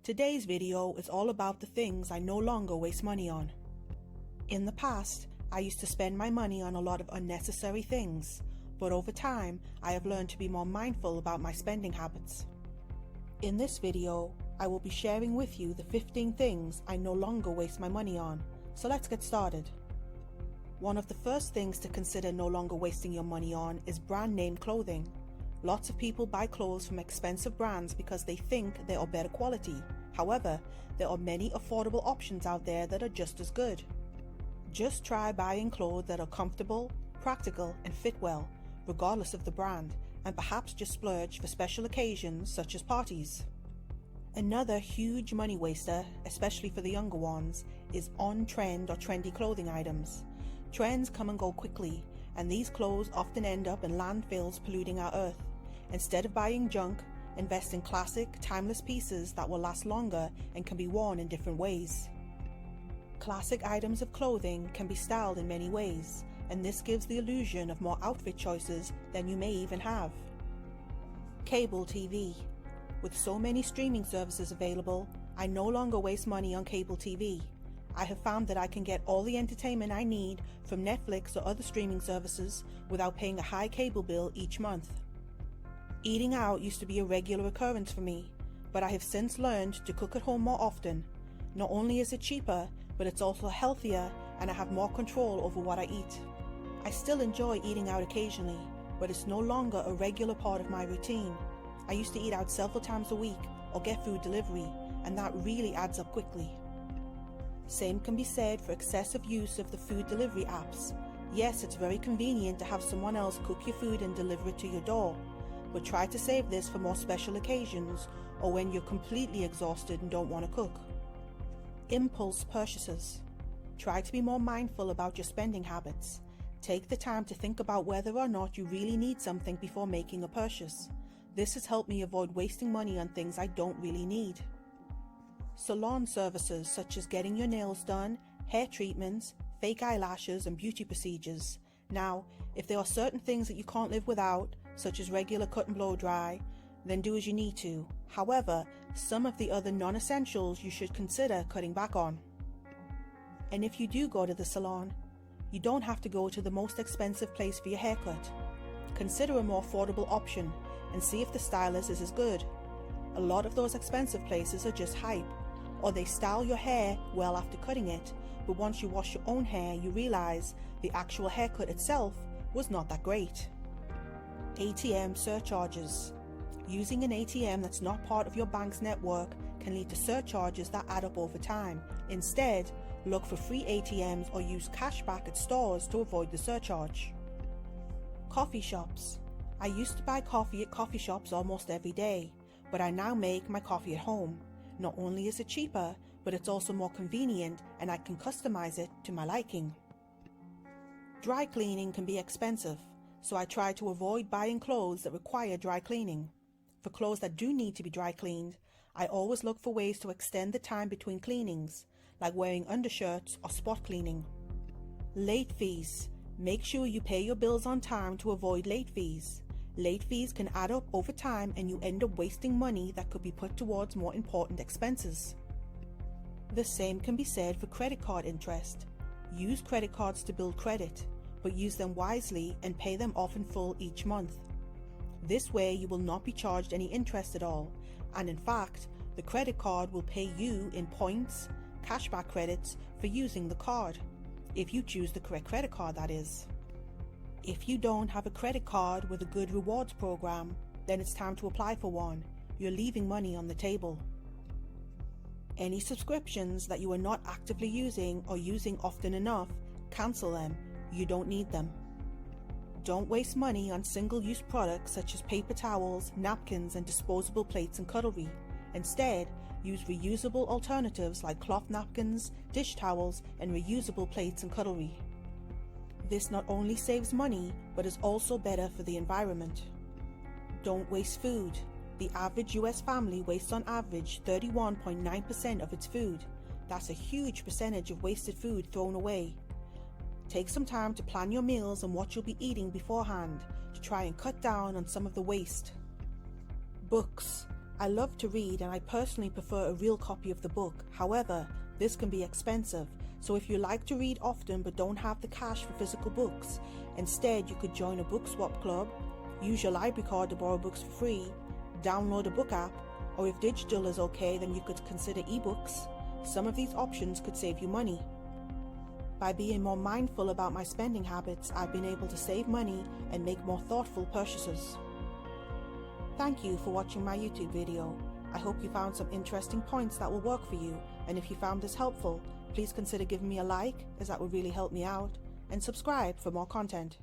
Today's video is all about the things I no longer waste money on. In the past, I used to spend my money on a lot of unnecessary things, but over time, I have learned to be more mindful about my spending habits. In this video, I will be sharing with you the 15 things I no longer waste my money on, so let's get started. One of the first things to consider no longer wasting your money on is brand name clothing. Lots of people buy clothes from expensive brands because they think they are better quality. However, there are many affordable options out there that are just as good. Just try buying clothes that are comfortable, practical, and fit well, regardless of the brand, and perhaps just splurge for special occasions such as parties. Another huge money waster, especially for the younger ones, is on-trend or trendy clothing items. Trends come and go quickly, and these clothes often end up in landfills polluting our earth. Instead of buying junk, invest in classic, timeless pieces that will last longer and can be worn in different ways. Classic items of clothing can be styled in many ways, and this gives the illusion of more outfit choices than you may even have. Cable TV. With so many streaming services available, I no longer waste money on cable TV. I have found that I can get all the entertainment I need from Netflix or other streaming services without paying a high cable bill each month. Eating out used to be a regular occurrence for me, but I have since learned to cook at home more often. Not only is it cheaper, but it's also healthier, and I have more control over what I eat. I still enjoy eating out occasionally, but it's no longer a regular part of my routine. I used to eat out several times a week or get food delivery, and that really adds up quickly. Same can be said for excessive use of the food delivery apps. Yes, it's very convenient to have someone else cook your food and deliver it to your door, but try to save this for more special occasions or when you're completely exhausted and don't want to cook. Impulse purchases. Try to be more mindful about your spending habits. Take the time to think about whether or not you really need something before making a purchase. This has helped me avoid wasting money on things I don't really need. Salon services such as getting your nails done, hair treatments, fake eyelashes, and beauty procedures. Now, if there are certain things that you can't live without, such as regular cut and blow dry, then do as you need to. However, some of the other non-essentials you should consider cutting back on. And if you do go to the salon, you don't have to go to the most expensive place for your haircut. Consider a more affordable option and see if the stylist is as good. A lot of those expensive places are just hype, or they style your hair well after cutting it, but once you wash your own hair, you realize the actual haircut itself was not that great. ATM surcharges. Using an ATM that's not part of your bank's network can lead to surcharges that add up over time. Instead, look for free ATMs or use cashback at stores to avoid the surcharge. Coffee shops. I used to buy coffee at coffee shops almost every day, but I now make my coffee at home. Not only is it cheaper, but it's also more convenient and I can customize it to my liking. Dry cleaning can be expensive, so I try to avoid buying clothes that require dry cleaning. For clothes that do need to be dry cleaned, I always look for ways to extend the time between cleanings, like wearing undershirts or spot cleaning. Late fees. Make sure you pay your bills on time to avoid late fees. Late fees can add up over time and you end up wasting money that could be put towards more important expenses. The same can be said for credit card interest. Use credit cards to build credit, but use them wisely and pay them off in full each month. This way you will not be charged any interest at all, and in fact, the credit card will pay you in points, cashback credits, for using the card. If you choose the correct credit card, that is. If you don't have a credit card with a good rewards program, then it's time to apply for one. You're leaving money on the table. Any subscriptions that you are not actively using or using often enough, cancel them. You don't need them. Don't waste money on single-use products such as paper towels, napkins, and disposable plates and cutlery. Instead, use reusable alternatives like cloth napkins, dish towels, and reusable plates and cutlery. This not only saves money, but is also better for the environment. Don't waste food. The average US family wastes on average 31.9% of its food. That's a huge percentage of wasted food thrown away. Take some time to plan your meals and what you'll be eating beforehand to try and cut down on some of the waste. Books. I love to read and I personally prefer a real copy of the book. However, this can be expensive, so if you like to read often but don't have the cash for physical books, instead you could join a book swap club, use your library card to borrow books for free, download a book app, or if digital is okay, then you could consider ebooks. Some of these options could save you money. By being more mindful about my spending habits, I've been able to save money and make more thoughtful purchases. Thank you for watching my YouTube video. I hope you found some interesting points that will work for you, and if you found this helpful, please consider giving me a like, as that would really help me out, and subscribe for more content.